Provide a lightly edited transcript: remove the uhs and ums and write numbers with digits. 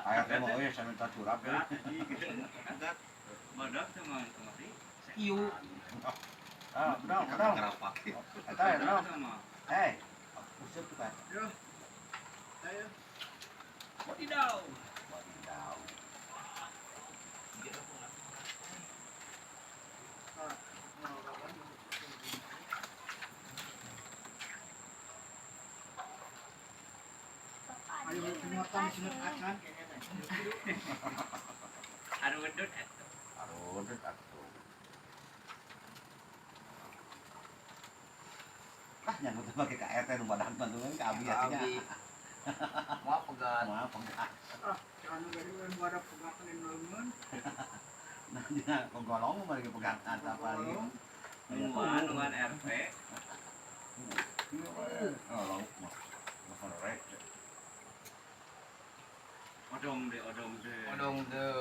Kayak mau ya saya minta curap ya. Agak badak sama kemari. Iu. Benar, benar. Ngerapak. Eta ya, benar. Sama. Usir tuh kan. Yo. Ayo. Wadidaw. Wadidaw. Ayo penyuatan sunat acan. Aduh wedut atuh. Aduh, atuh. Nyangkut pakai KRT nu badan bantuan ke abi ya. Mau pegat. Mau pengat. Anu gari we buara pegatan nolman. Nah, dia konggolong mah lagi pegatan apa lagi. Nuan RT. Oh, lauk mah. Makan rek. Odong deh. Odong deh.